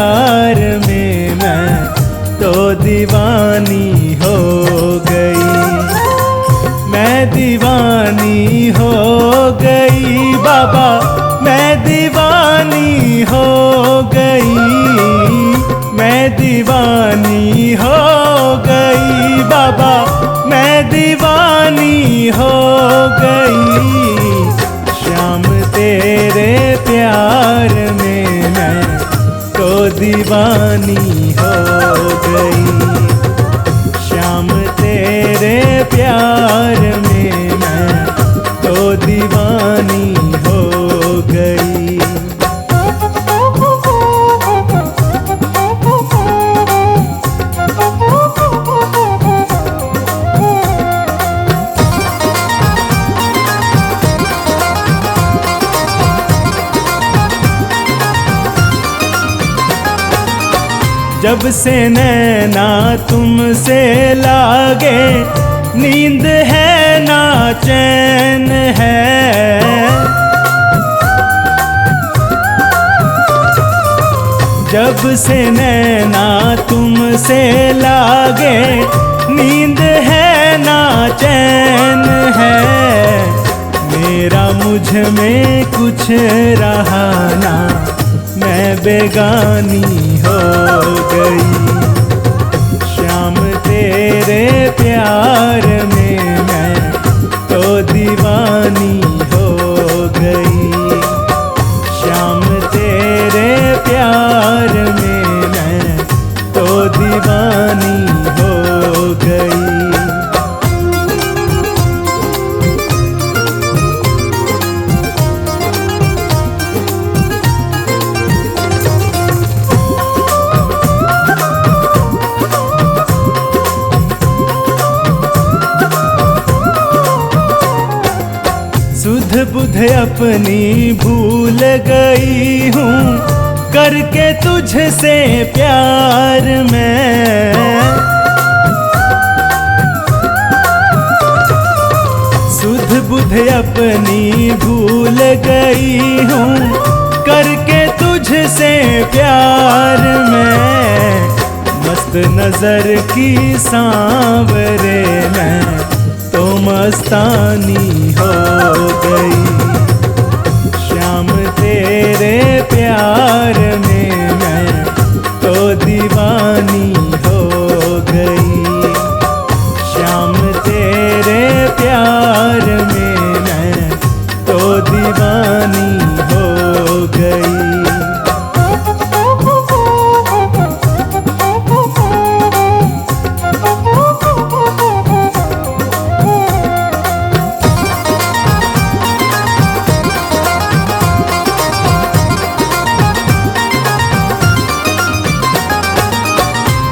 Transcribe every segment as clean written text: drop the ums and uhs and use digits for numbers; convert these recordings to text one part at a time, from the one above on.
प्यार में मैं तो दीवानी हो गई। मैं दीवानी हो गई बाबा, मैं दीवानी हो गई। मैं दीवानी हो गई बाबा, मैं दीवानी हो गई। श्याम तेरे प्यार में मैं तो दीवानी हो गई। श्याम तेरे प्यार में मैं तो दीवानी हो गई। जब से नैना तुमसे लागे, नींद है ना चैन है। जब से नैना तुमसे लागे, नींद है ना चैन है। मेरा मुझ में कुछ रहा ना, मैं बेगानी हो गई। श्याम तेरे प्यार में मैं तो दीवानी हो गई। श्याम तेरे प्यार में मैं तो दीवानी हो गई। सुध बुध अपनी भूल गई हूँ, करके तुझसे प्यार में। सुध बुध अपनी भूल गई हूँ, करके तुझसे प्यार में। मस्त नजर की सांवरे मैं तो मस्तानी हो गई। श्याम तेरे प्यार में मैं तो दीवानी हो गई। श्याम तेरे प्यार में मैं तो दीवानी हो गई।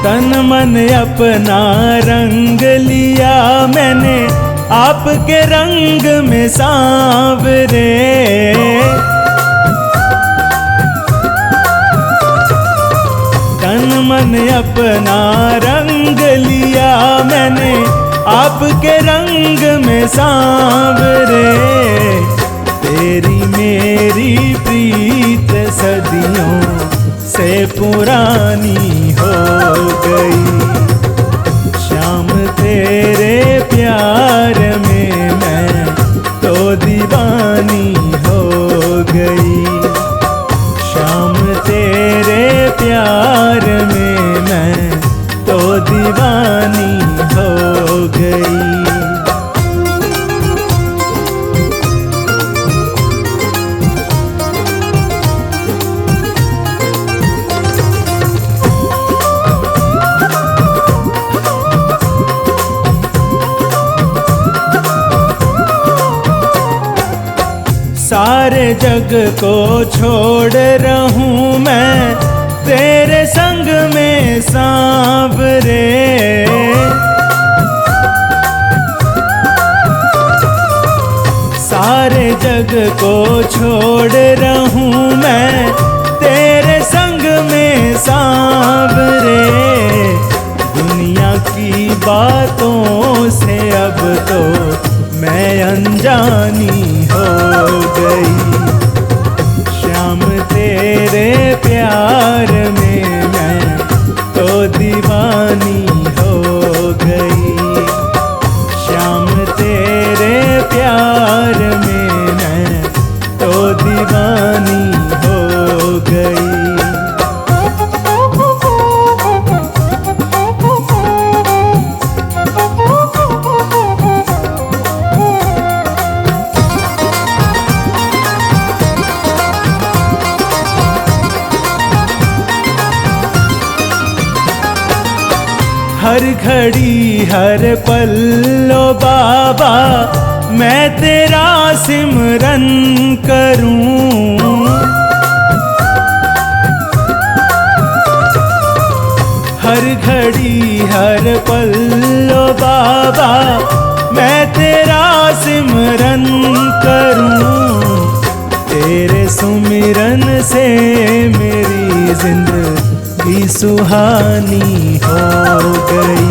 तन मन अपना रंग लिया मैंने, आपके रंग में सांवरे। तन मन अपना रंग लिया मैंने, आपके रंग में सांवरे। तेरी मेरी प्रीत सदियों से पुरानी हो गई। श्याम तेरे प्यार में मैं तो दीवानी हो गई। श्याम तेरे प्यार में मैं तो दीवानी हो गई। सारे जग को छोड़ रहूं मैं, तेरे संग में सांवरे। सारे जग को छोड़ रहूं मैं, तेरे संग में सांवरे। दुनिया की बातों से अब तो मैं अनजानी हो गई। श्याम तेरे प्यार में हर घड़ी हर पल लो बाबा मैं तेरा सिमरन करूं। हर घड़ी हर पल लो बाबा मैं तेरा सिमरन करूं। तेरे सुमिरन से मेरी जिंदगी सुहानी हो गई।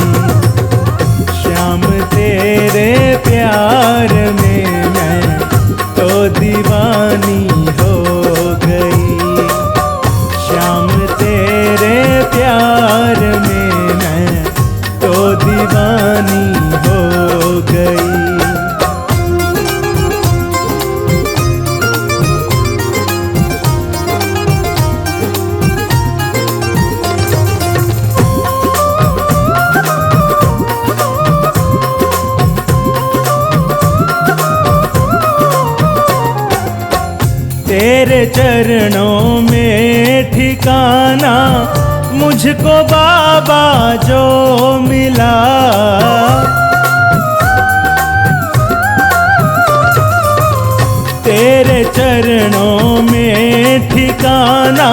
श्याम तेरे प्यार में मैं तो दीवानी हो गई। श्याम तेरे प्यार में मैं तो दीवानी हो गई। तेरे चरणों में ठिकाना मुझको बाबा जो मिला। तेरे चरणों में ठिकाना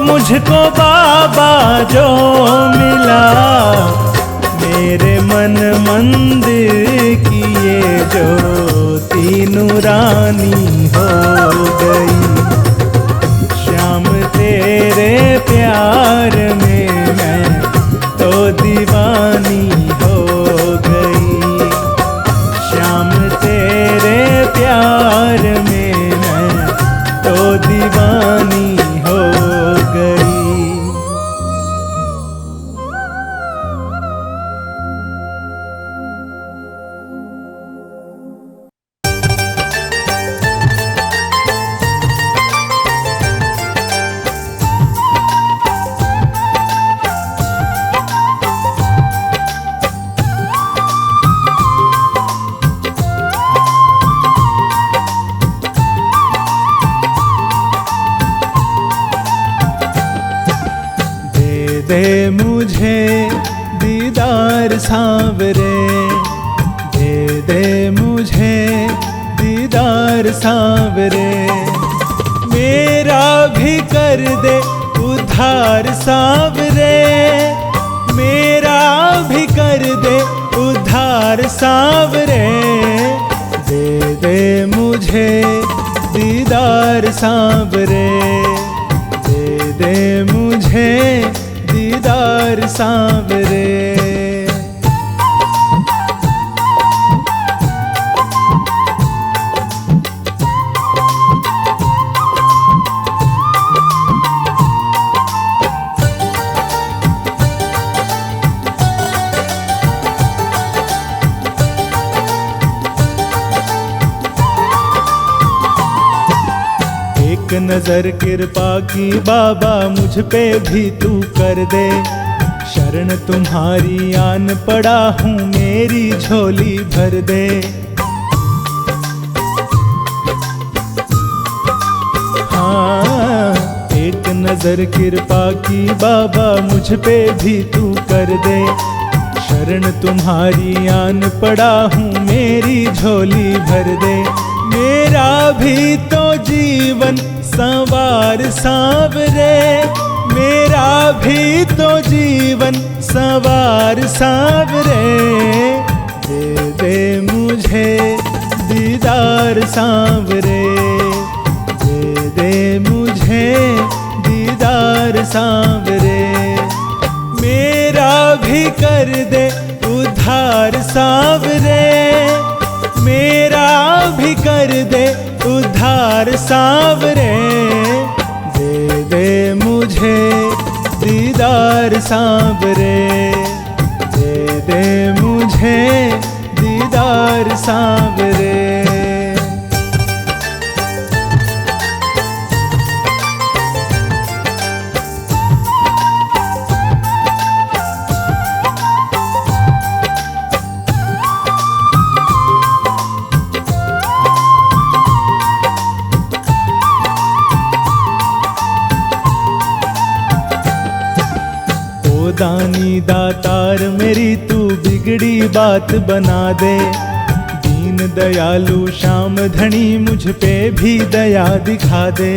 मुझको बाबा जो मिला। मेरे मन मंदिर की ये ज्योति नूरानी हो गई। श्याम तेरे प्यार में मैं तो दीवानी हो गई। श्याम तेरे प्यार में मैं तो दीवानी हो गई। दे मुझे दीदार सांवरे, दे मुझे दीदार सांवरे। मेरा भी कर दे उद्धार सांवरे, मेरा भी कर दे उद्धार सांवरे। दे मुझे दीदार सांवरे, दे मुझे दीदार सांवरे। एक नजर कृपा की बाबा मुझ पे भी तू कर दे। शरण तुम्हारी आन पड़ा हूँ मेरी झोली भर दे। हाँ, एक नजर कृपा की बाबा मुझ पे भी तू कर दे। शरण तुम्हारी आन पड़ा हूँ मेरी झोली भर दे। मेरा भी तो जीवन संवार सांवरे, मेरा भी तो जीवन संवार सांवरे। दे मुझे दीदार सांवरे, दे मुझे दीदार सांवरे। मेरा भी कर दे उद्धार सांवरे, मेरा भी कर दे उद्धार सांवरे। दे मुझे दीदार सांवरे, दे मुझे दीदार सांवरे। ओ दानी दातार मेरी तू बिगड़ी बात बना दे। दीन दयालु श्याम धनी मुझ पे भी दया दिखा दे।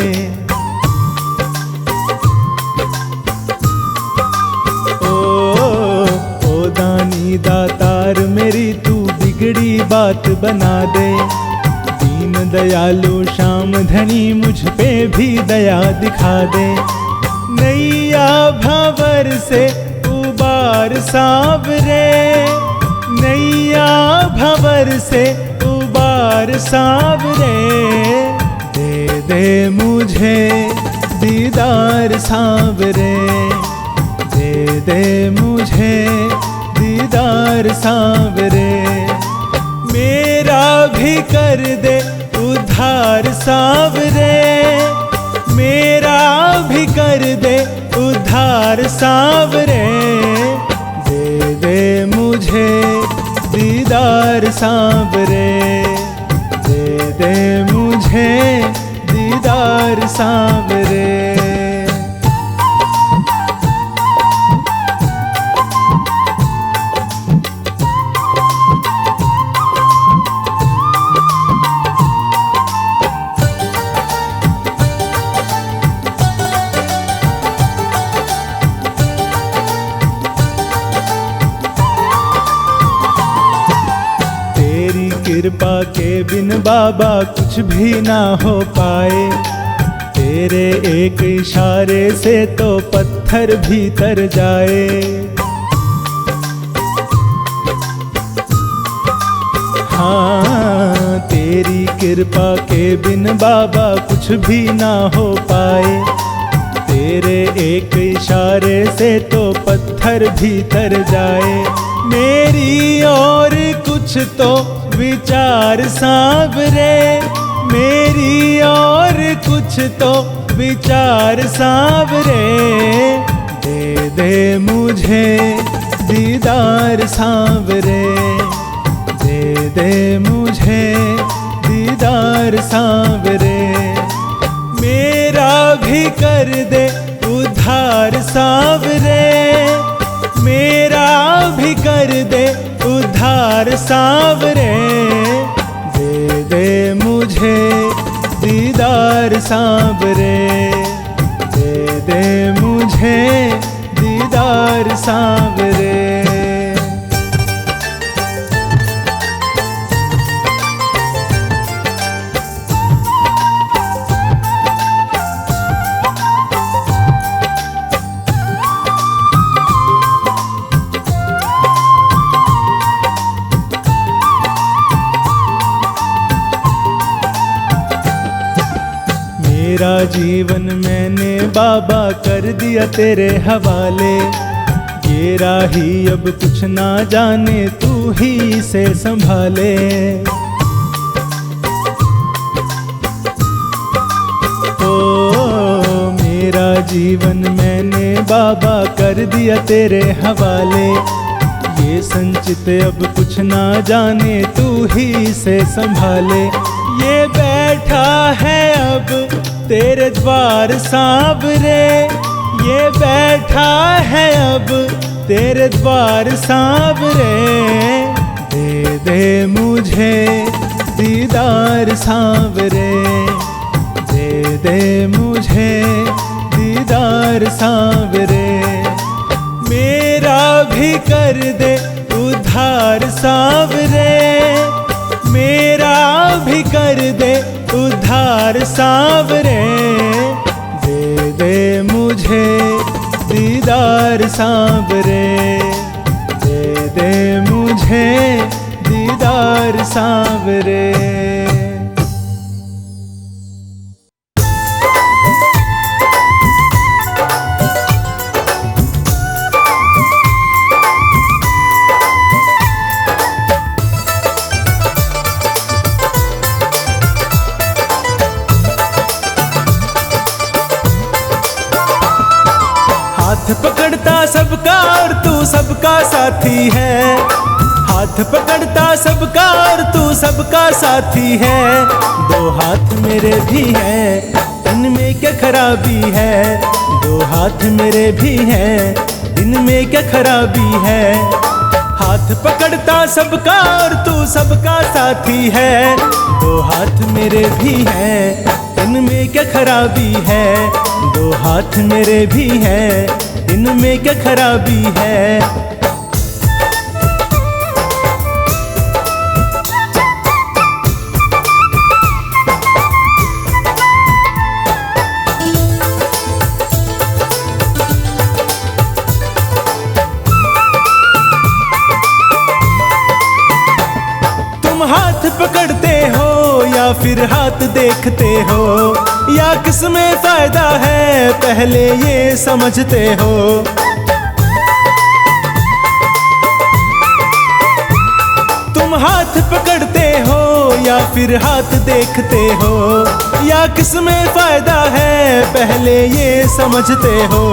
ओ दानी दातार मेरी तू बिगड़ी बात बना दे। दीन दयालु श्याम धनी मुझ पे भी दया दिखा दे। नैया भंवर से उबार सावरे, नैया भंवर से उबार सावरे। दे दे मुझे दीदार सावरे, दे दे मुझे दीदार सावरे। मेरा भी कर दे उद्धार सावरे, मेरा भी कर दे उद्धार सावरे। दे दे मुझे दीदार सावरे, दे दे मुझे दीदार सावरे। कृपा के बिन बाबा कुछ भी ना हो पाए। तेरे एक इशारे से तो पत्थर भी तर जाए। हाँ, तेरी कृपा के बिन बाबा कुछ भी ना हो पाए। तेरे एक इशारे से तो पत्थर भी तर जाए। मेरी और कुछ तो विचार सावरे, मेरी और कुछ तो विचार सावरे। दे दे मुझे दीदार सावरे, दे दे मुझे दीदार सावरे। मेरा भी कर दे उद्धार सावरे, मेरा भी कर दे उद्धार सावरे। दे दे मुझे दीदार सावरे, दे दे मुझे दीदार सावरे। मेरा जीवन मैंने बाबा कर दिया तेरे हवाले। ये राही अब कुछ ना जाने तू ही से संभाले। ओ मेरा जीवन मैंने बाबा कर दिया तेरे हवाले। ये संचित अब कुछ ना जाने तू ही से संभाले। ये बैठा है अब तेरे द्वार सावरे, ये बैठा है अब तेरे द्वार सावरे। दे दे मुझे दीदार सावरे, दे दे मुझे दीदार सावरे। मेरा भी कर दे उद्धार सावरे, मेरा भी कर दे उद्धार सावरे। दे दे मुझे दीदार सावरे, दे दे मुझे दीदार सावरे। हाथ पकड़ता सबका और तू सबका साथी है। हाथ पकड़ता सबका और तू सबका साथी है। दो हाथ मेरे भी हैं, इनमें क्या खराबी है। दो हाथ मेरे भी हैं, इनमें क्या खराबी है। हाथ पकड़ता सबका और तू सबका साथी है, दो हाथ मेरे भी हैं, इनमें क्या खराबी है। दो हाथ मेरे भी हैं, इनमें क्या खराबी है। हाथ पकड़ते हो या फिर हाथ देखते हो, या किसमें फायदा है पहले ये समझते हो। तुम हाथ पकड़ते हो या फिर हाथ देखते हो, या किसमें फायदा है पहले ये समझते हो।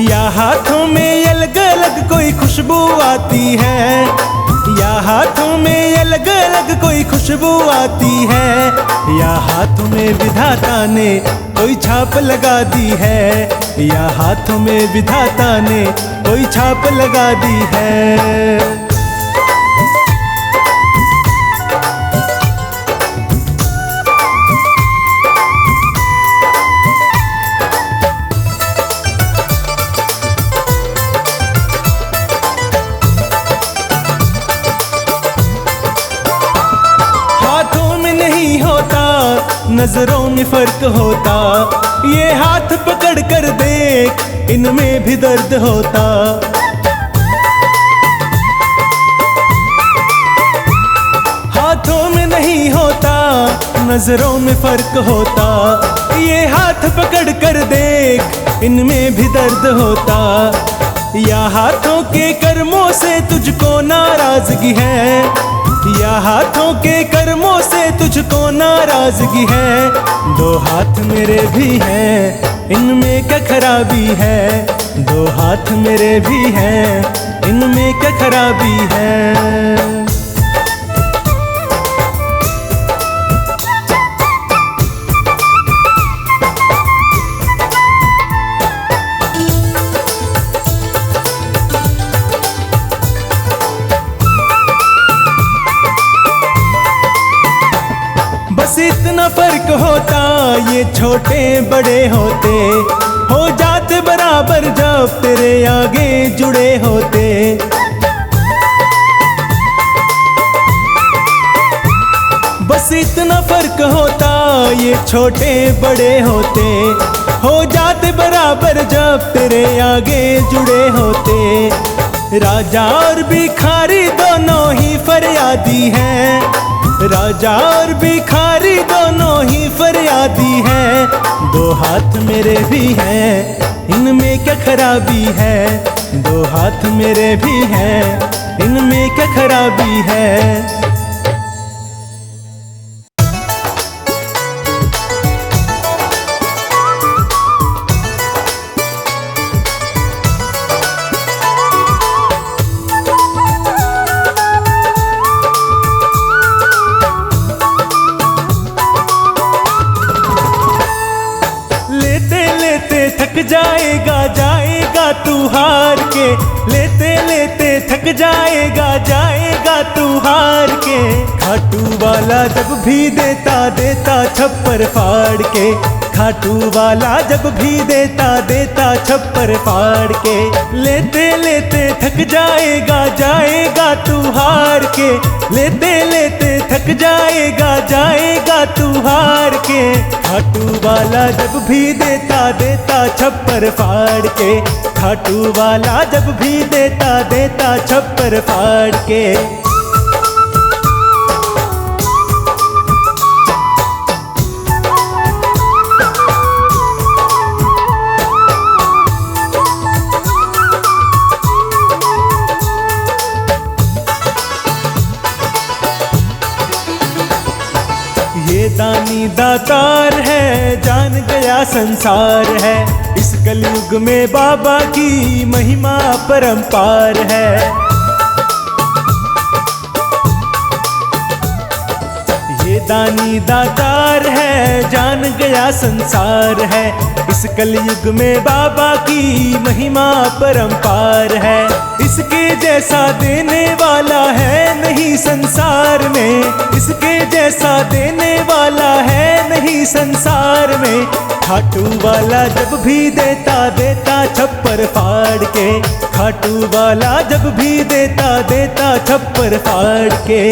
या हाथों में अलग अलग कोई खुशबू आती है, या हाथों में अलग अलग कोई खुशबू आती है, या हाथों में विधाता ने कोई छाप लगा दी है, या हाथों में विधाता ने कोई छाप लगा दी है। नजरों में फर्क होता, ये हाथ पकड़ कर देख, इनमें भी दर्द होता। हाथों में नहीं होता, नजरों में फर्क होता, ये हाथ पकड़ कर देख, इनमें भी दर्द होता। या हाथों के कर्मों से तुझको नाराजगी है, या हाथों के कर्मों से तुझको नाराजगी है। दो हाथ मेरे भी हैं, इनमें क्या खराबी है। दो हाथ मेरे भी हैं, इनमें क्या खराबी है। बस इतना फर्क होता, ये छोटे बड़े होते, हो जाते बराबर जब तेरे आगे जुड़े होते। बस इतना फर्क होता, ये छोटे बड़े होते, हो जाते बराबर जब तेरे आगे जुड़े होते। राजा और भिखारी दोनों ही फरियादी हैं, राजा और भिखारी दोनों ही फरियादी हैं। दो हाथ मेरे भी हैं, इनमें क्या खराबी है। दो हाथ मेरे भी हैं, इनमें क्या खराबी है। जाएगा तू हार के, लेते लेते थक जाएगा तू हार के। खाटू वाला जब भी देता छप्पर फाड़ के, खाटू वाला जब भी देता छप्पर फाड़ के। लेते लेते थक जाएगा तू हार के, लेते लेते थक जाएगा तू हार के। खाटू वाला जब भी देता छप्पर फाड़ के, खाटू वाला जब भी देता छप्पर फाड़ के। ये दानी दातार है, जान गया संसार है। इस कलयुग में बाबा की महिमा परंपार है। ये दानी दातार है, जान गया संसार है। इस इस कलयुग में बाबा की महिमा परंपार है। इसके जैसा देने वाला है नहीं संसार में, इसके जैसा देने वाला है नहीं संसार में। खाटू वाला जब भी देता देता छप्पर फाड़ के, खाटू वाला जब भी देता देता छप्पर फाड़ के।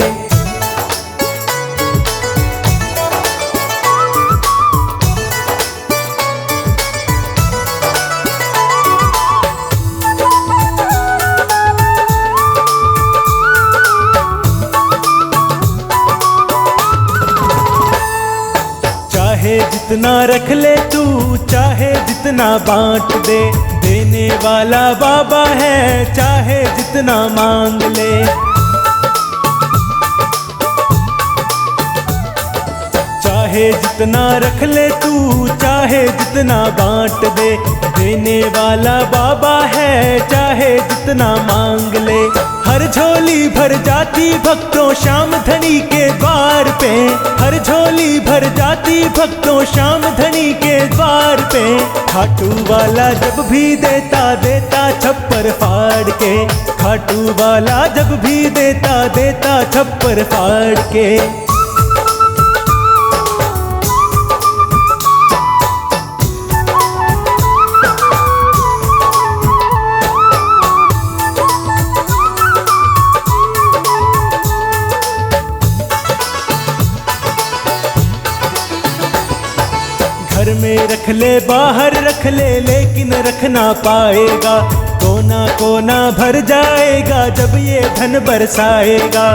चाहे जितना रख ले तू, चाहे जितना बांट दे, देने वाला बाबा है चाहे जितना मांग ले। चाहे जितना रख ले तू, चाहे जितना बांट दे, देने वाला बाबा है चाहे जितना मांग ले। हर झोली भर जाती भक्तों श्याम धनी के द्वार पे, हर झोली भर जाती भक्तों श्याम धनी के द्वार पे। खाटू वाला जब भी देता देता छप्पर फाड़ के, खाटू वाला जब भी देता देता छप्पर फाड़ के। घर में रख ले बाहर रख ले लेकिन रख ना पाएगा, कोना कोना भर जाएगा जब ये धन बरसाएगा।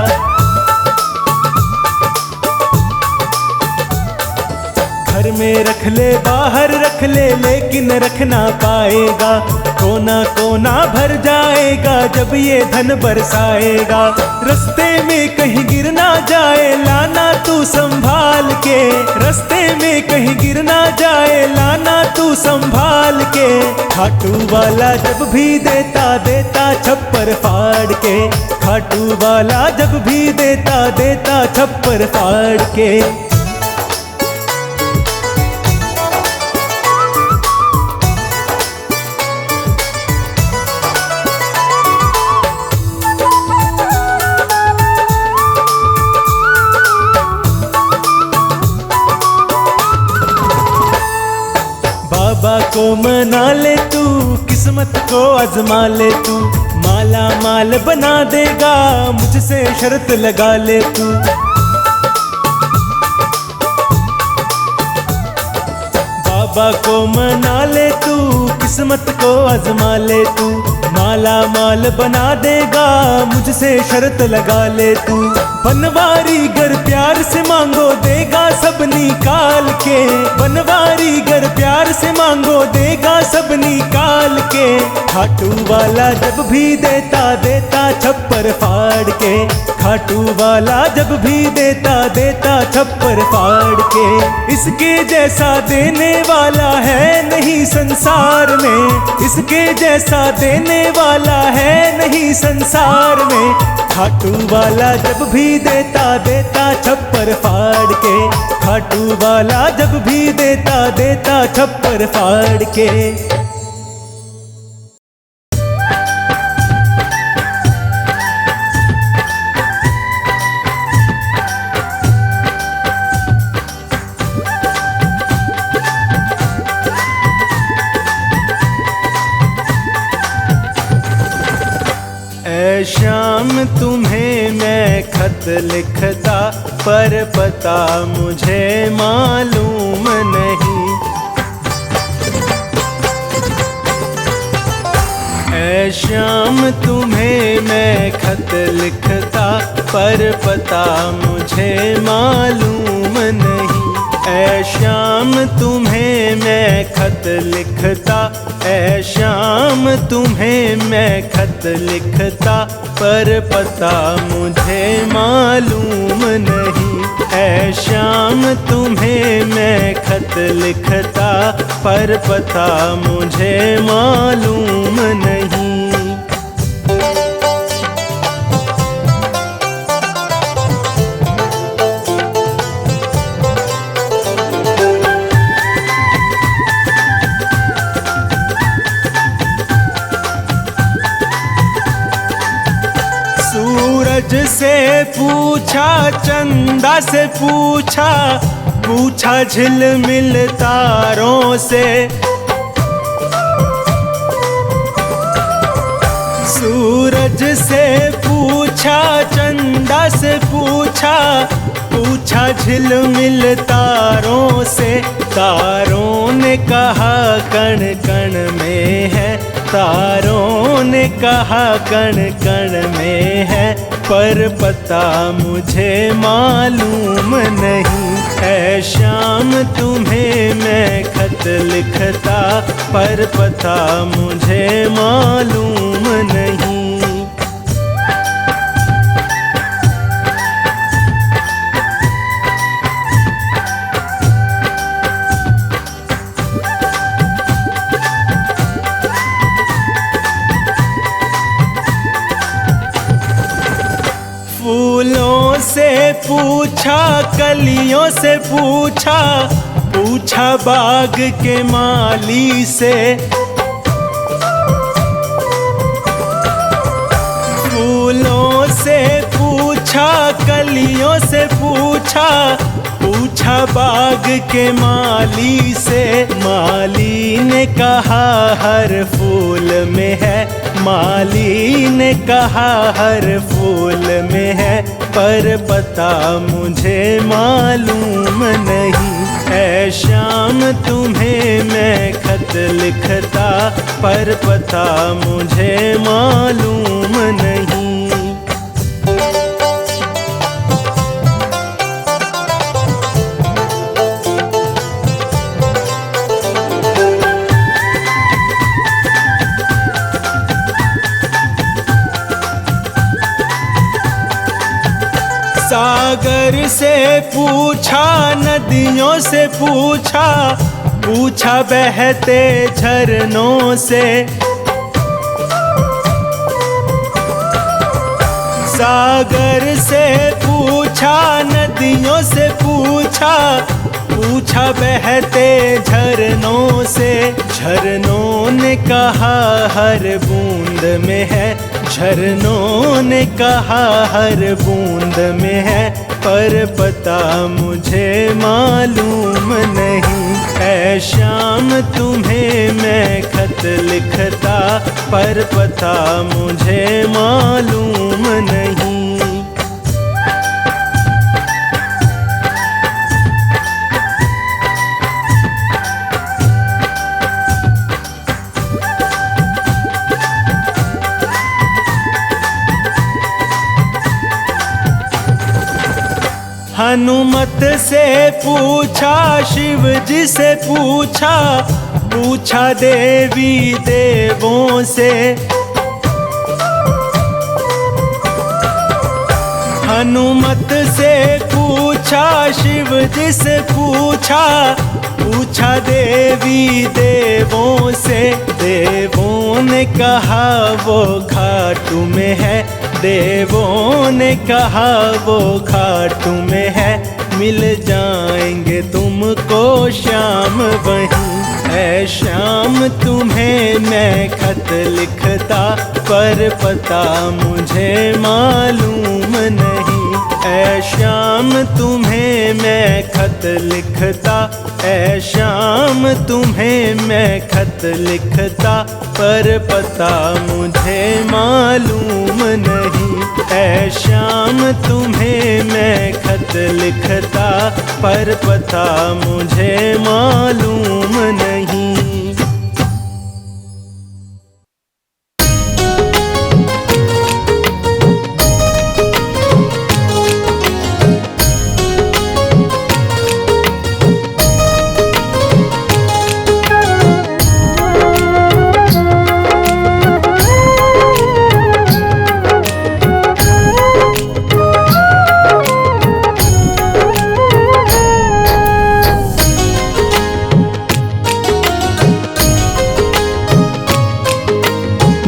घर में रख ले बाहर रख ले लेकिन रख ना पाएगा, कोना कोना भर जाएगा जब ये धन बरसाएगा। रस्ते में कहीं गिर ना जाए लाना तू संभाल के, रस्ते में कहीं गिर ना जाए लाना तू संभाल के। खाटू वाला जब भी देता देता छप्पर फाड़ के, खाटू वाला जब भी देता देता छप्पर फाड़ के। बाबा को मना ले तू, किस्मत को आजमा ले तू, माला माल बना देगा मुझसे शर्त लगा ले तू। बाबा को मना ले तू, किस्मत को आजमा ले तू, माला माल बना देगा मुझसे शर्त लगा ले तू। बनवारी गर प्यार से मांगो देगा सब निकाल के, बनवारी गर प्यार से मांगो देगा सब निकाल के। खाटू वाला जब भी देता देता छप्पर फाड़ के, खाटू वाला जब भी देता देता छप्पर फाड़ के। इसके जैसा देने वाला है नहीं संसार में, इसके जैसा देने वाला है नहीं संसार में। खाटू वाला जब भी देता देता छप्पर फाड़ के, खाटू वाला जब भी देता देता छप्पर फाड़ के। श्याम तुम्हें मैं खत लिखता पर पता मुझे मालूम नहीं। ऐ श्याम तुम्हें मैं खत लिखता पर पता मुझे मालूम नहीं। ऐ श्याम तुम्हें मैं खत लिखता, ऐ श्याम तुम्हें मैं खत लिखता पर पता मुझे मालूम नहीं। ऐ श्याम तुम्हें मैं खत लिखता पर पता मुझे मालूम नहीं। सूरज से पूछा, चंदा से पूछा, पूछा झिलमिल तारों से। सूरज से पूछा, चंदा से पूछा, पूछा झिलमिल तारों से। तारों ने कहा कण कण में है, तारों ने कहा कण कण में है, पर पता मुझे मालूम नहीं। है शाम तुम्हें मैं खत लिखता, पर पता मुझे मालूम नहीं। फूलों से पूछा, कलियों से पूछा, पूछा बाग के माली से। फूलों से पूछा, कलियों से पूछा, पूछा बाग के माली से। माली ने कहा हर फूल में है, माली ने कहा हर फूल में है, पर पता मुझे मालूम नहीं। है शाम तुम्हें मैं खत लिखता, पर पता मुझे मालूम नहीं। सागर से पूछा, नदियों से पूछा, पूछा बहते झरनों से। सागर से पूछा, नदियों से पूछा, पूछा बहते झरनों से। झरनों ने कहा हर बूंद में है, झरनों ने कहा हर बूंद में है, पर पता मुझे मालूम नहीं। है शाम तुम्हें मैं खत लिखता, पर पता मुझे मालूम नहीं। हनुमत से पूछा, शिव जी से पूछा, पूछा देवी देवों से। हनुमत से पूछा, शिव जी से पूछा, पूछा देवी देवों से। देवों ने कहा वो खाटू में है, देवों ने कहा वो खाटू में है, मिल जाएंगे तुमको शाम वहीं। है शाम तुम्हें मैं खत लिखता, पर पता मुझे मालूम नहीं। है शाम तुम्हें मैं खत लिखता, है शाम तुम्हें मैं खत लिखता, पर पता मुझे मालूम नहीं। है शाम तुम्हें मैं खत लिखता, पर पता मुझे मालूम नहीं।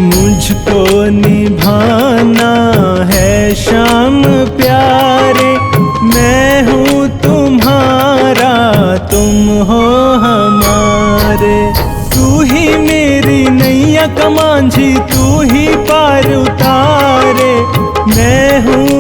मुझको निभाना है शाम प्यारे, मैं हूँ तुम्हारा तुम हो हमारे। तू ही मेरी नैया का मांझी, तू ही पार उतारे, मैं हूँ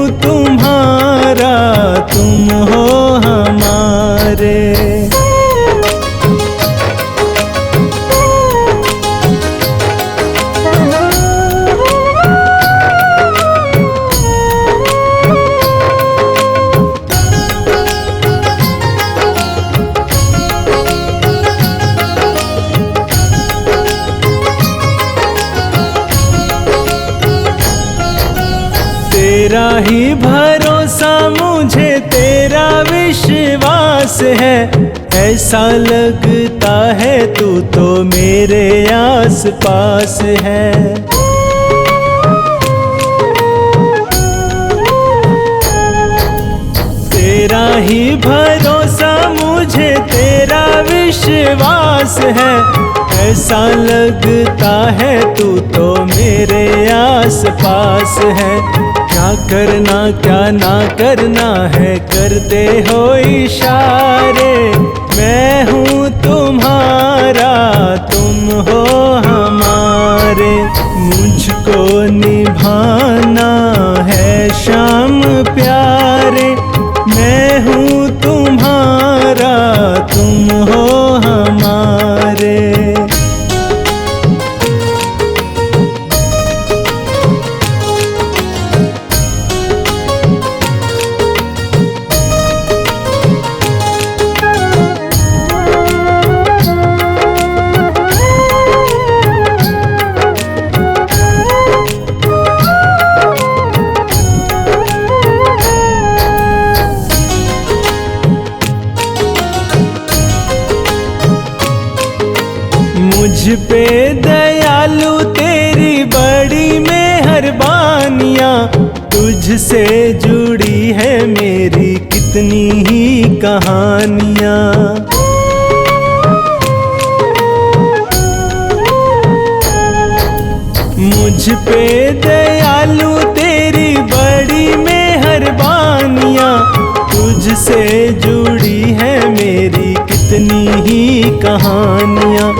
तेरा ही भरोसा मुझे तेरा विश्वास है, ऐसा लगता है तू तो मेरे आस पास है। तेरा ही भरोसा मुझे तेरा विश्वास है, ऐसा लगता है तू तो मेरे आस पास है। क्या करना क्या ना करना है करते हो इशारे, मैं हूँ तुम्हारा तुम हो हमारे। मुझको निभाना है शाम प्यारे, मैं हूँ तुम्हारा तुम हो हमारे। मुझ पे दयालु तेरी बड़ी मेहरबानियाँ, तुझसे जुड़ी है मेरी कितनी ही कहानियाँ। मुझ पे दयालु तेरी बड़ी मेहरबानियाँ, तुझसे जुड़ी है मेरी कितनी ही कहानियाँ।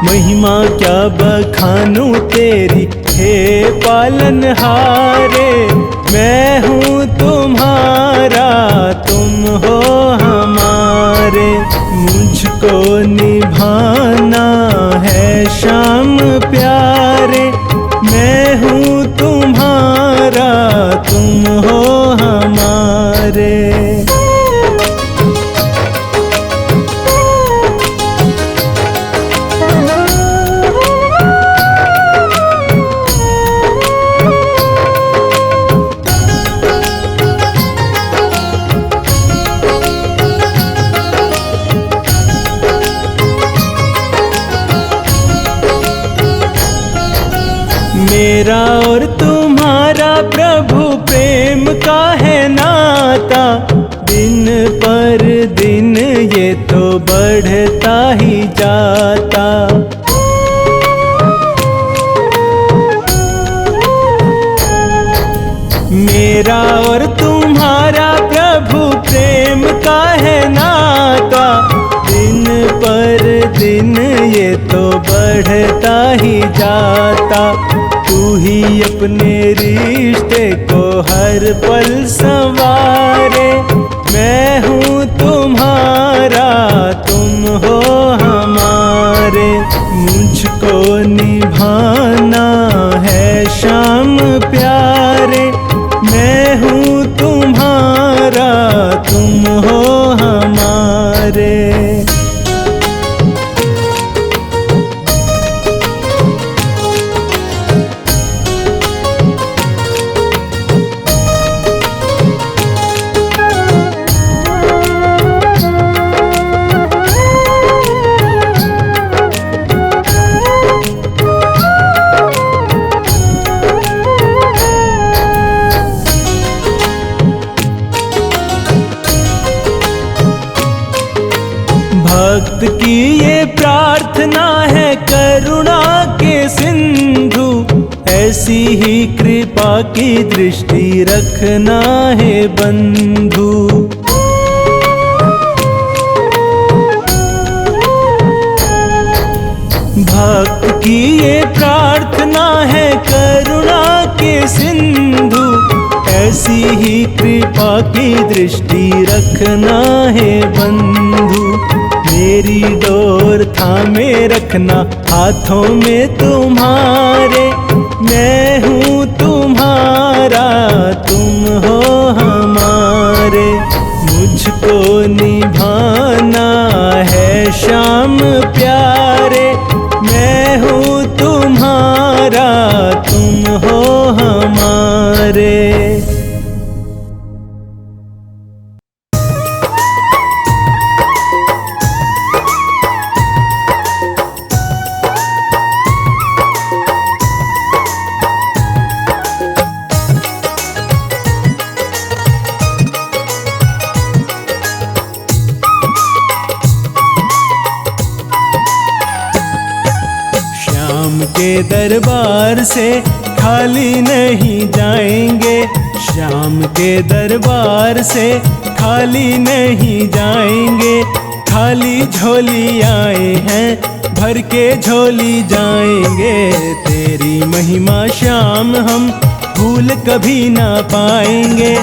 महिमा क्या बखानूं तेरी हे पालनहारे, मैं हूँ तुम्हारा तुम हो हमारे। मुझको निभाना है शाम प्यारे, मैं हूँ तुम्हारा तुम हो हमारे। मेरा और तुम्हारा प्रभु प्रेम का है नाता, दिन पर दिन ये तो बढ़ता ही जाता। मेरा और तुम्हारा प्रभु प्रेम का है नाता, दिन पर दिन ये तो बढ़ता ही जाता। तू ही अपने रिश्ते को हर पल संवारे, मैं हूँ तुम्हारा तुम हो हमारे। मुझको निभाना है शाम प्यारे, मैं हूँ तुम्हारा तुम हो हमारे। भक्त की ये प्रार्थना है करुणा के सिंधु, ऐसी ही कृपा की दृष्टि रखना है बंधु। भक्त की ये प्रार्थना है करुणा के सिंधु, ऐसी ही कृपा की दृष्टि रखना है बंधु। मेरी डोर थामे रखना हाथों में तुम्हारे, मैं हूँ तुम्हारा तुम हो हमारे। मुझको निभाना है शाम प्यारे, मैं हूँ तुम्हारा तुम हो हमारे। के दरबार से खाली नहीं जाएंगे, श्याम के दरबार से खाली नहीं जाएंगे। खाली झोली आए हैं, भर के झोली जाएंगे। तेरी महिमा श्याम हम भूल कभी ना पाएंगे।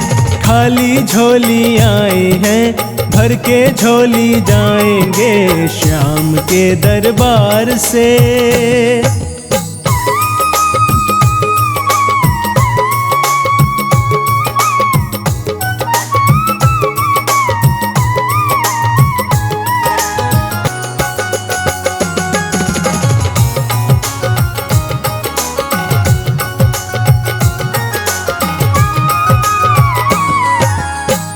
खाली झोली आए हैं, भर के झोली जाएंगे श्याम के दरबार से।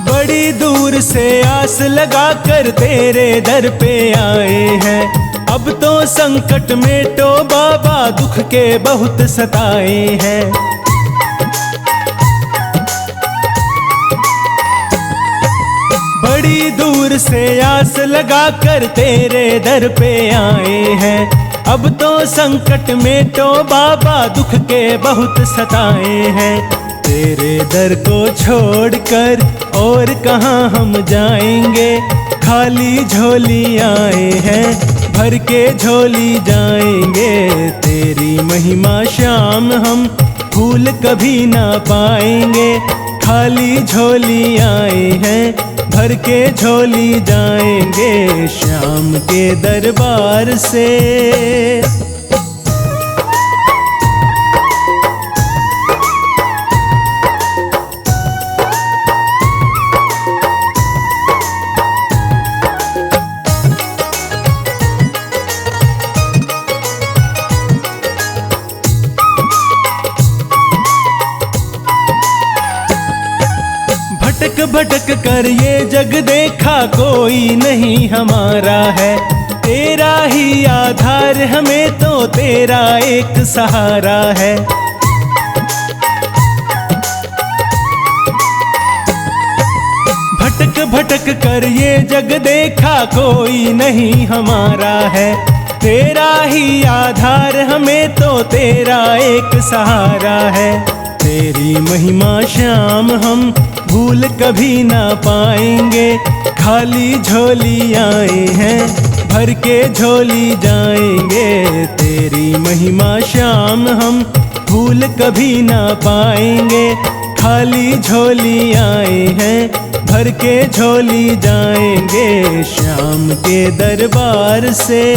बड़ी दूर से आस लगा कर तेरे दर पे आए हैं। अब तो संकट में तो बाबा दुख के बहुत सताए हैं। बड़ी दूर से आस लगा कर तेरे दर पे आए हैं। अब तो संकट में तो बाबा दुख के बहुत सताए हैं। तेरे दर को छोड़कर और कहाँ हम जाएंगे। खाली झोली आए हैं, भर के झोली जाएंगे। तेरी महिमा श्याम हम भूल कभी ना पाएंगे। खाली झोली आए हैं, भर के झोली जाएंगे श्याम के दरबार से। भटक भटक कर ये जग देखा कोई नहीं हमारा है। तेरा ही आधार हमें तो तेरा एक सहारा है। भटक भटक कर ये जग देखा कोई नहीं हमारा है। तेरा ही आधार हमें तो तेरा एक सहारा है। तेरी महिमा श्याम हम भूल कभी ना पाएंगे। खाली झोली आए हैं, भर के झोली जाएंगे। तेरी महिमा श्याम हम भूल कभी ना पाएंगे। खाली झोली आए हैं, भर के झोली जाएंगे श्याम के दरबार से।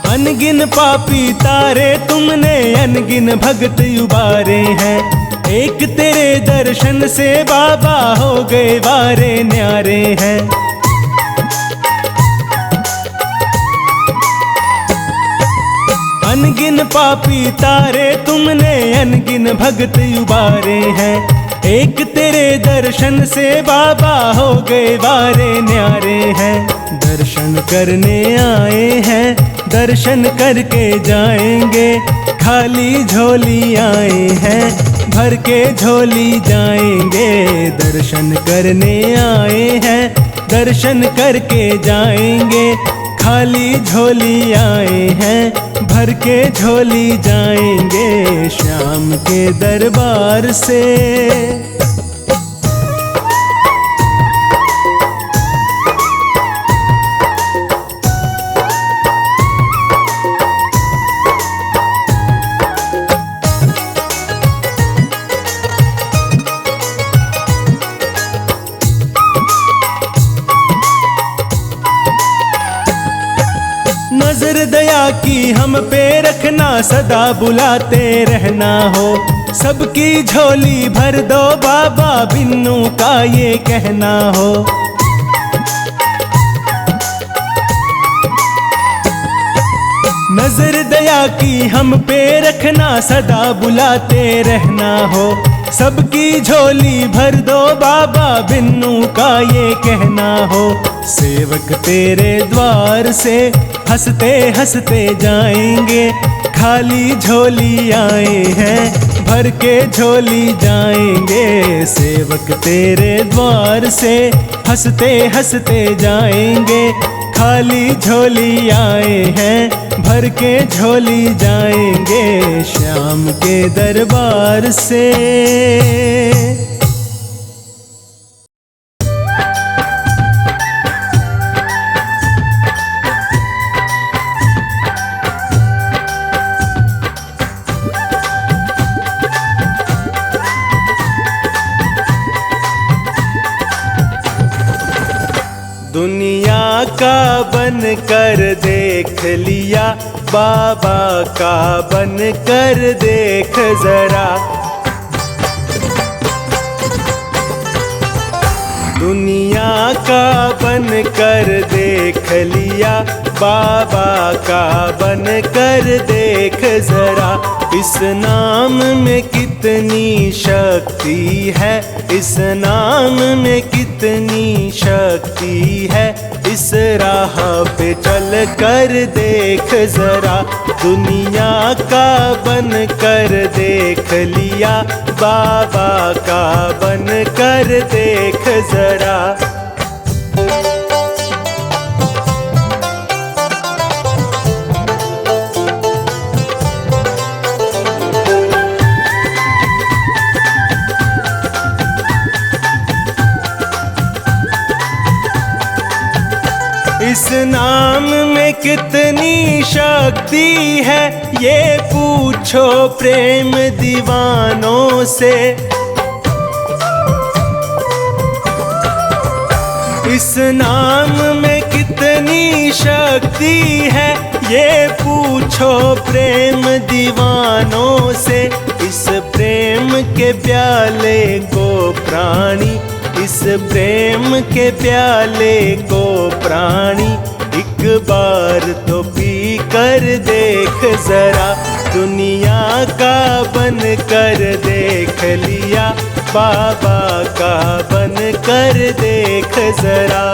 अनगिन पापी तारे तुमने अनगिन भगत उबारे हैं। एक तेरे दर्शन से बाबा हो गए वारे न्यारे हैं। अनगिन पापी तारे तुमने अनगिन भगत उबारे हैं। एक तेरे दर्शन से बाबा हो गए वारे न्यारे हैं। दर्शन करने आए हैं, दर्शन करके जाएंगे। खाली झोली आए हैं, भर के झोली जाएंगे। दर्शन करने आए हैं, दर्शन करके जाएंगे। खाली झोली आए हैं, भर के झोली जाएंगे श्याम के दरबार से। नजर दया की हम पे रखना, सदा बुलाते रहना हो। सबकी झोली भर दो बाबा, बिन्नू का ये कहना हो। नजर दया की हम पे रखना, सदा बुलाते रहना हो। सबकी झोली भर दो बाबा, बिन्नू का ये कहना हो। सेवक तेरे द्वार से हंसते हंसते जाएंगे, खाली झोली आए हैं भर के झोली जाएंगे। सेवक तेरे द्वार से हंसते हंसते जाएंगे, खाली झोली आए हैं भर के झोली जाएंगे श्याम के दरबार से। दुनिया का बन कर देख लिया, बाबा का बन कर देख जरा। दुनिया का बन कर देख लिया, बाबा का बन कर देख जरा। इस नाम में कितनी शक्ति है, इस नाम में कितनी शक्ति है। इस राह पे चल कर देख जरा। दुनिया का बन कर देख लिया, बाबा का बन कर देख जरा। इस नाम में कितनी शक्ति है, ये पूछो प्रेम दीवानों से। इस नाम में कितनी शक्ति है, ये पूछो प्रेम दीवानों से। इस प्रेम के प्याले को प्राणी, इस प्रेम के प्याले को प्राणी एक बार तो पी कर देख जरा। दुनिया का बन कर देख लिया, बाबा का बन कर देख जरा।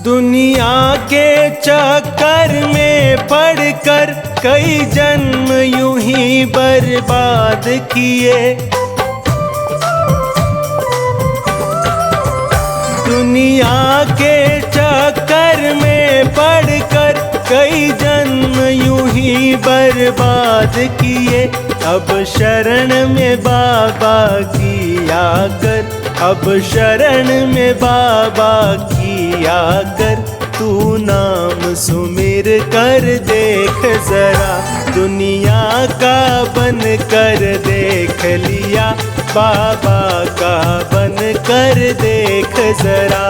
दुनिया के चक्कर में पड़कर कई जन्म यूं ही बर्बाद किए। दुनिया के चक्कर में पड़कर कई जन्म यूं ही बर्बाद किए। अब शरण में बाबा की आकर, अब शरण में बाबा की आकर तू नाम सुमिर कर देख जरा। दुनिया का बन कर देख लिया, बाबा का बन कर देख जरा।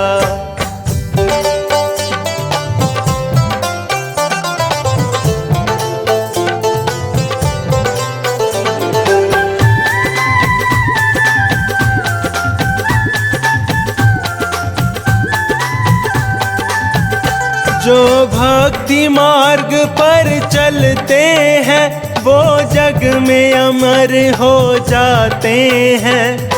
जो भक्ति मार्ग पर चलते हैं, वो जग में अमर हो जाते हैं।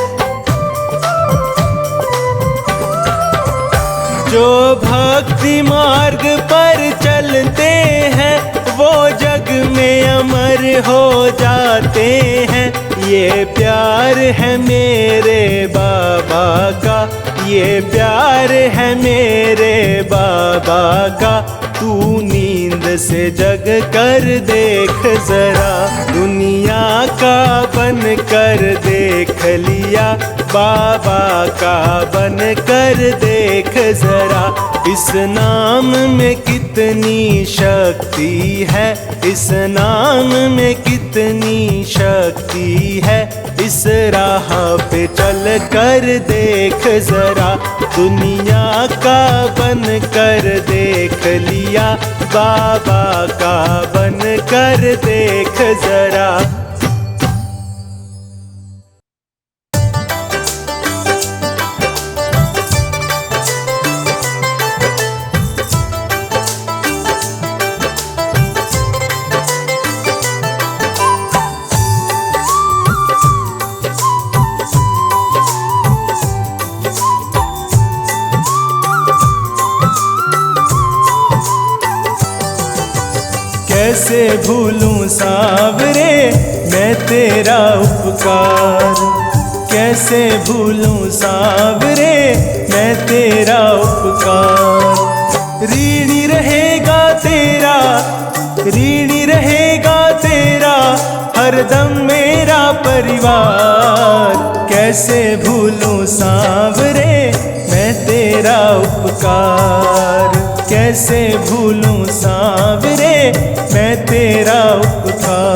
जो भक्ति मार्ग पर चलते हैं, वो जग में अमर हो जाते हैं। ये प्यार है मेरे बाबा का, ये प्यार है मेरे बाबा का। तू नींद से जग कर देख जरा। दुनिया का बन कर देख लिया, बाबा का बन कर देख जरा। इस नाम में कितनी शक्ति है, इस नाम में कितनी शक्ति है। इस राह पे चल कर देख जरा। दुनिया का बन कर देख लिया, बाबा का बन कर देख जरा। कैसे भूलूं सांवरे मैं तेरा उपकार, कैसे भूलूं सांवरे मैं तेरा उपकार। ऋणी रहेगा तेरा, ऋणी रहेगा तेरा हरदम मेरा परिवार, कैसे भूलूं सांवरे मैं तेरा उपकार, कैसे भूलूं सांवरे मैं तेरा उपकार।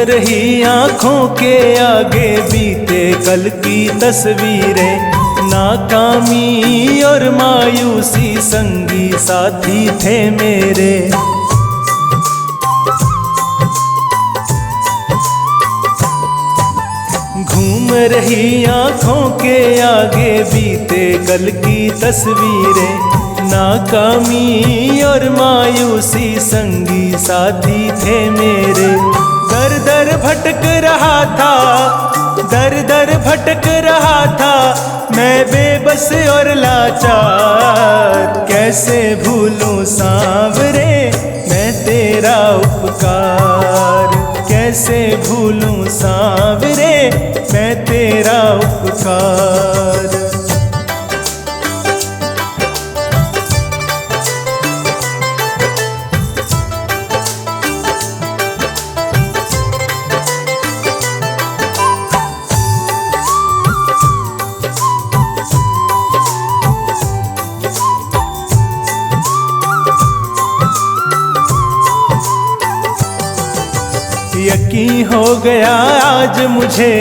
रही आँखों के आगे बीते कल की तस्वीरें, नाकामी और मायूसी संगी साथी थे मेरे। घूम रही आँखों के आगे बीते कल की तस्वीरें, नाकामी और मायूसी संगी साथी थे मेरे। दर दर भटक रहा था, दर दर भटक रहा था मैं बेबस और लाचार, कैसे भूलूं सांवरे मैं तेरा उपकार, कैसे भूलूं सांवरे मैं तेरा उपकार। यकीन हो गया आज मुझे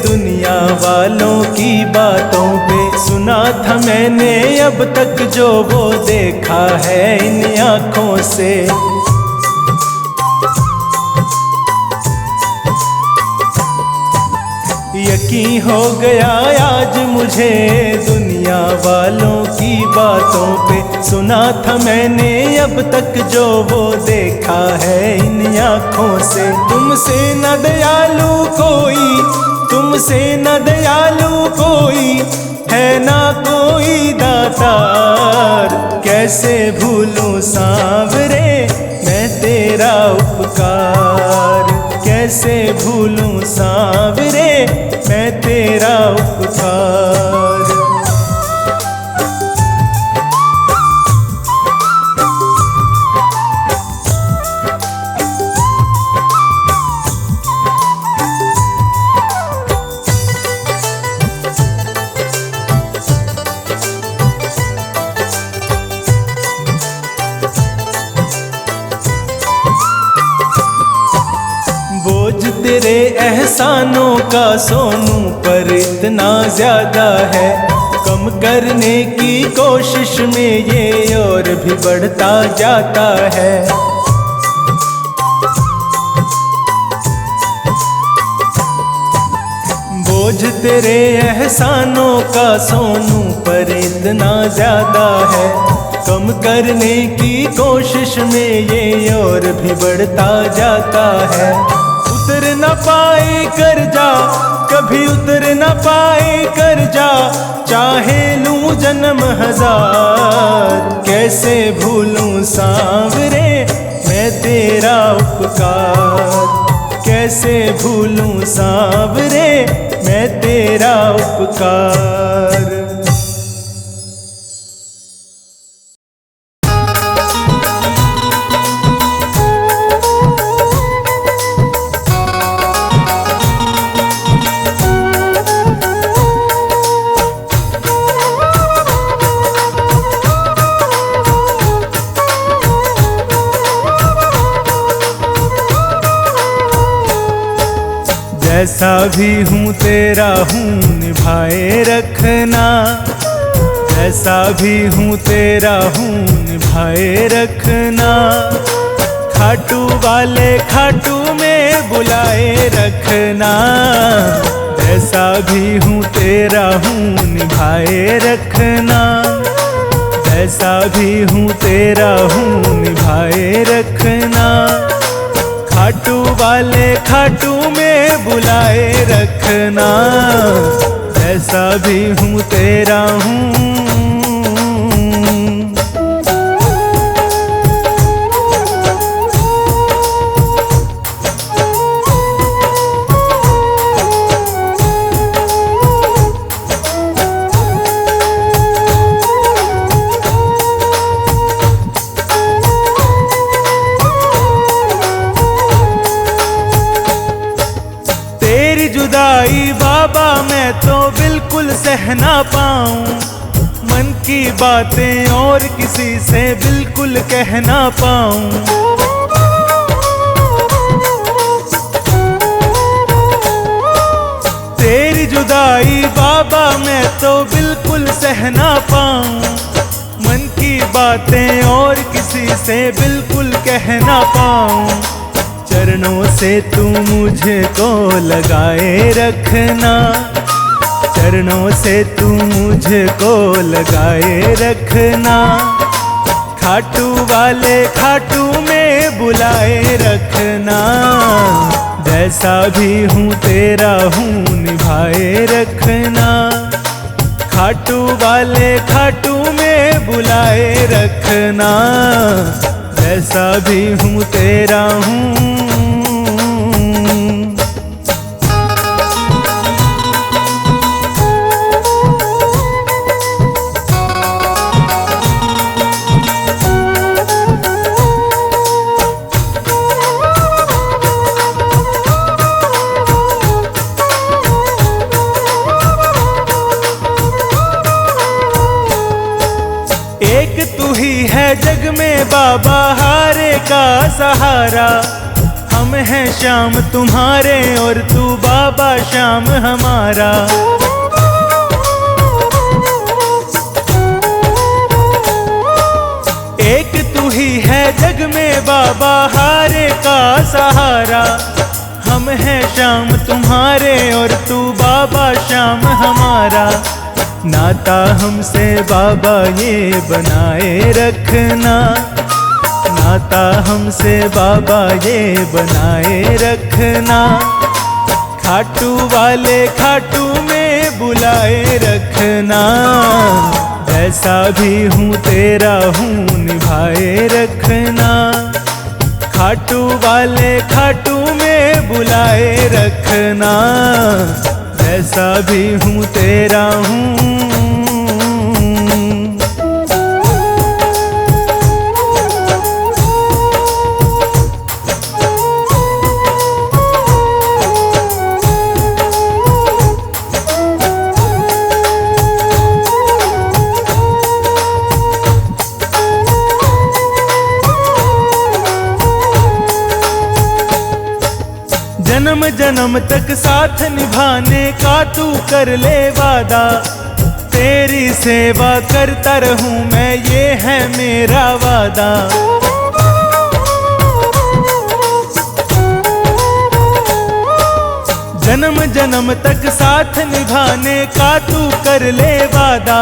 दुनिया वालों की बातों पे, सुना था मैंने अब तक जो वो देखा है इन आँखों से। यकीन हो गया आज मुझे दुनिया वालों की बातों पे, सुना था मैंने अब तक जो वो देखा है इन आँखों से। तुमसे न दयालु कोई, तुमसे न दयालु कोई है ना कोई दातार, कैसे भूलूं सांवरे मैं तेरा उपकार, कैसे भूलूं सांवरे मैं तेरा उपकार। बोझ तेरे एहसानों का सोनू पर इतना ज्यादा है, कम करने की कोशिश में ये और भी बढ़ता जाता है। बोझ तेरे एहसानों का सोनू पर इतना ज्यादा है, कम करने की कोशिश में ये और भी बढ़ता जाता है। उतर न पाए कर्जा कभी उतर न पाए कर्जा, चाहे लूं जन्म हजार, कैसे भूलूं सांवरे मैं तेरा उपकार, कैसे भूलूं सांवरे मैं तेरा उपकार। जैसा भी हूँ तेरा हूँ निभाए रखना, जैसा भी हूँ तेरा हूँ निभाए रखना, खाटू वाले खाटू में बुलाए रखना। जैसा जैसा भी हूँ तेरा हूँ निभाए रखना, जैसा भी हूँ तेरा हूँ निभाए रखना। खाटू वाले खाटू में बुलाए रखना, जैसा भी हूँ तेरा हूँ। जुदाई बाबा मैं तो बिल्कुल सह ना पाऊं, मन की बातें और किसी से बिल्कुल कह ना पाऊं। तेरी जुदाई बाबा मैं तो बिल्कुल सह ना पाऊं, मन की बातें और किसी से बिल्कुल कह ना पाऊं। चरणों से तू मुझको लगाए रखना, चरणों से तू मुझको लगाए रखना। खाटू वाले खाटू में बुलाए रखना, जैसा भी हूँ तेरा हूँ निभाए रखना। खाटू वाले खाटू में बुलाए रखना, जैसा भी हूँ तेरा हूँ। एक तू ही है जग में बाबा हारे का सहारा, हम हैं श्याम तुम्हारे और तू बाबा श्याम हमारा। एक तू ही है जग में बाबा हारे का सहारा, हम हैं श्याम तुम्हारे और तू बाबा श्याम हमारा। नाता हमसे बाबा ये बनाए रखना, नाता हमसे बाबा ये बनाए रखना। खाटू वाले खाटू में बुलाए रखना, जैसा भी हूँ तेरा हूँ निभाए रखना। खाटू वाले खाटू में बुलाए रखना, जैसा भी हूँ तेरा हूँ। जन्म जन्म तक साथ निभाने का तू कर ले वादा, तेरी सेवा करता रहूं मैं ये है मेरा वादा। जन्म जन्म तक साथ निभाने का तू कर ले वादा,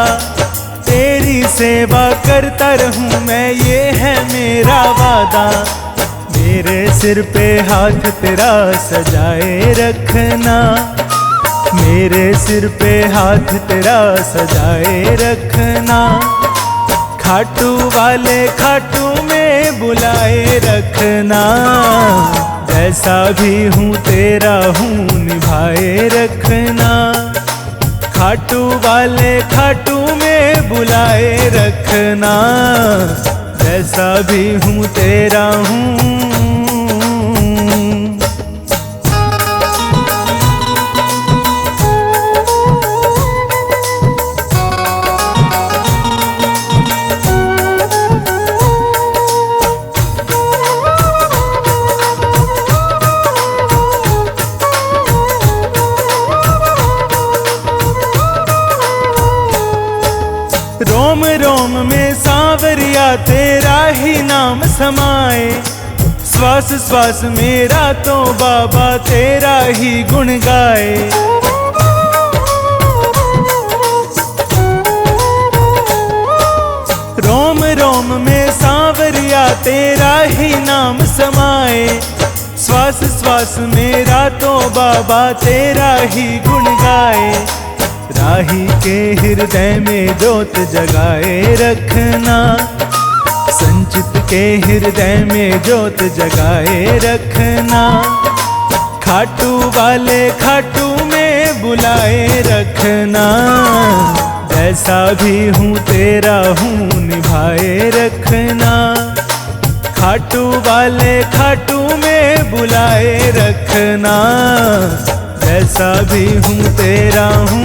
तेरी सेवा करता रहूं मैं ये है मेरा वादा। मेरे सिर पे हाथ तेरा सजाए रखना, मेरे सिर पे हाथ तेरा सजाए रखना। खाटू वाले खाटू में बुलाए रखना, जैसा भी हूँ तेरा हूँ निभाए रखना। खाटू वाले खाटू में बुलाए रखना, जैसा भी हूँ तेरा हूँ। रोम रोम में सांवरिया तेरा ही नाम समाए, श्वास श्वास मेरा तो बाबा तेरा ही गुण गाए। रोम में सांवरिया तेरा ही नाम समाए। श्वास श्वास मेरा तो बाबा तेरा ही गुण गाए। राही के हृदय में ज्योत जगाए रखना, संचित के हृदय में ज्योत जगाए रखना। खाटू वाले खाटू में बुलाए रखना, जैसा भी हूँ तेरा हूँ निभाए रखना। खाटू वाले खाटू में बुलाए रखना, जैसा भी हूँ तेरा हूँ